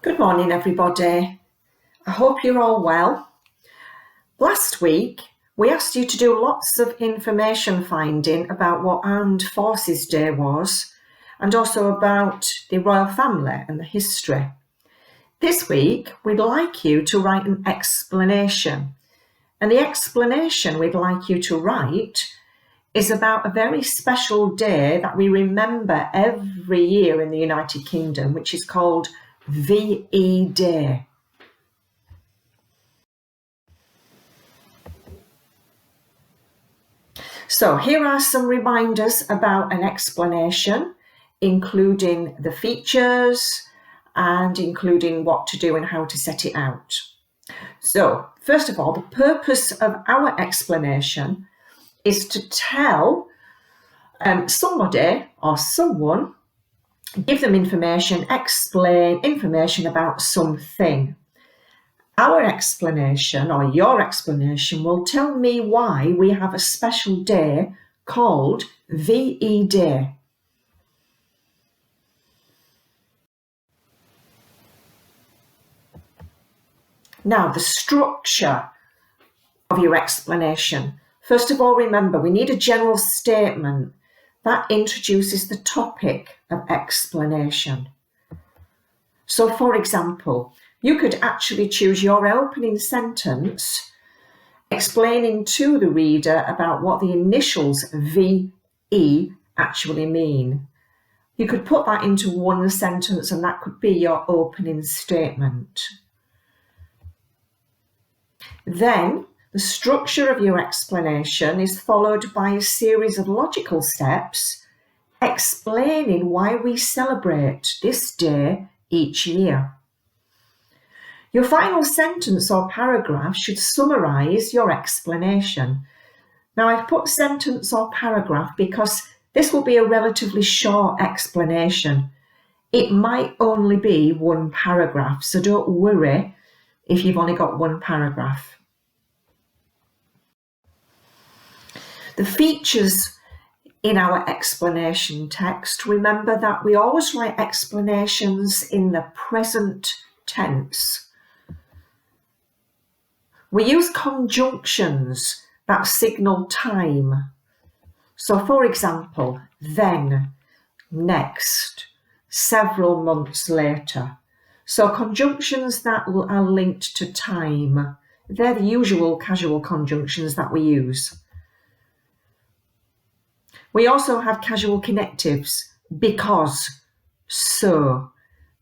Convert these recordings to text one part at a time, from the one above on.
Good morning, everybody. I hope you're all well. Last week, we asked you to do lots of information finding about what Armed Forces Day was, and also about the royal family and the history. This week, we'd like you to write an explanation. And the explanation we'd like you to write is about a very special day that we remember every year in the United Kingdom, which is called VE Day. So here are some reminders about an explanation, including the features and including what to do and how to set it out. So first of all, the purpose of our explanation is to tell somebody or someone, give them information, explain information about something. Our explanation or your explanation will tell me why we have a special day called VE Day. Now, the structure of your explanation. First of all, remember, we need a general statement that introduces the topic of explanation. So, for example, you could actually choose your opening sentence explaining to the reader about what the initials VE actually mean. You could put that into one sentence and that could be your opening statement. Then, the structure of your explanation is followed by a series of logical steps explaining why we celebrate this day each year. Your final sentence or paragraph should summarise your explanation. Now, I've put sentence or paragraph because this will be a relatively short explanation. It might only be one paragraph, so don't worry if you've only got one paragraph. The features in our explanation text, remember that we always write explanations in the present tense. We use conjunctions that signal time. So, for example, then, next, several months later. So conjunctions that are linked to time. They're the usual casual conjunctions that we use. We also have casual connectives, because, so,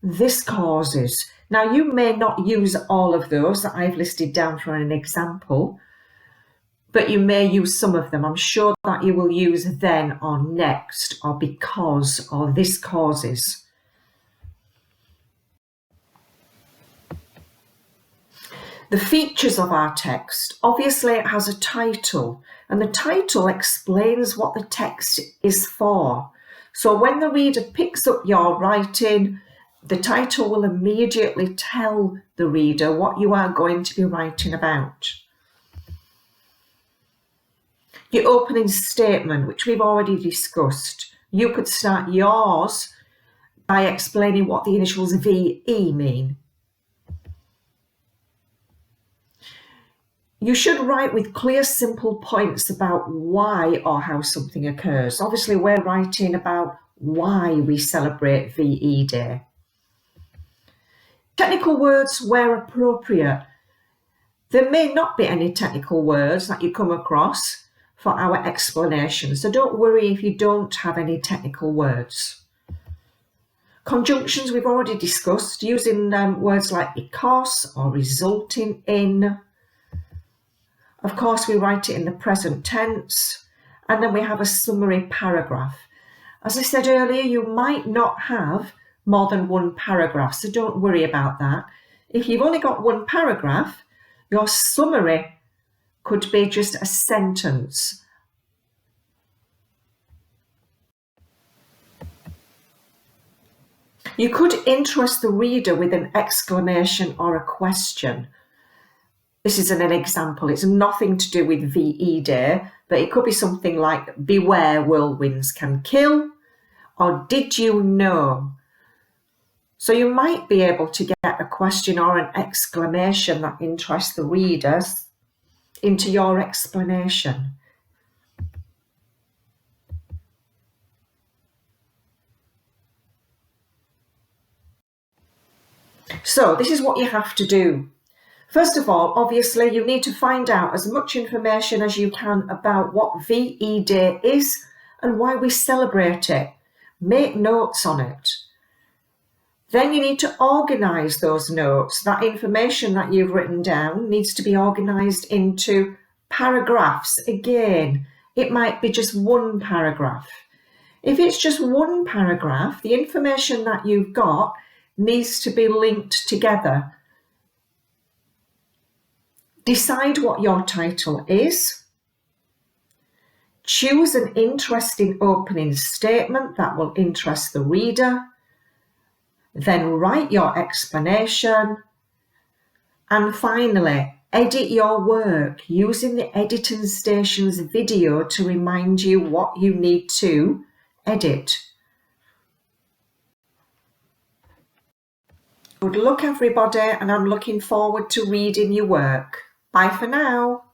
this causes. Now, you may not use all of those that I've listed down for an example, but you may use some of them. I'm sure that you will use then or next or because or this causes. The features of our text, obviously it has a title, and the title explains what the text is for. So when the reader picks up your writing, the title will immediately tell the reader what you are going to be writing about. Your opening statement, which we've already discussed, you could start yours by explaining what the initials VE mean. You should write with clear, simple points about why or how something occurs. Obviously, we're writing about why we celebrate VE Day. Technical words where appropriate. There may not be any technical words that you come across for our explanation, so don't worry if you don't have any technical words. Conjunctions we've already discussed, using words like because or resulting in. Of course, we write it in the present tense, and then we have a summary paragraph. As I said earlier, you might not have more than one paragraph, so don't worry about that. If you've only got one paragraph, your summary could be just a sentence. You could interest the reader with an exclamation or a question. This is an example. It's nothing to do with VE Day, but it could be something like, beware whirlwinds can kill, or did you know? So you might be able to get a question or an exclamation that interests the readers into your explanation. So this is what you have to do. First of all, obviously, you need to find out as much information as you can about what VE Day is and why we celebrate it. Make notes on it. Then you need to organise those notes. That information that you've written down needs to be organised into paragraphs. Again, it might be just one paragraph. If it's just one paragraph, the information that you've got needs to be linked together. Decide what your title is. Choose an interesting opening statement that will interest the reader. Then write your explanation. And finally, edit your work using the Editing Station's video to remind you what you need to edit. Good luck, everybody, and I'm looking forward to reading your work. Bye for now.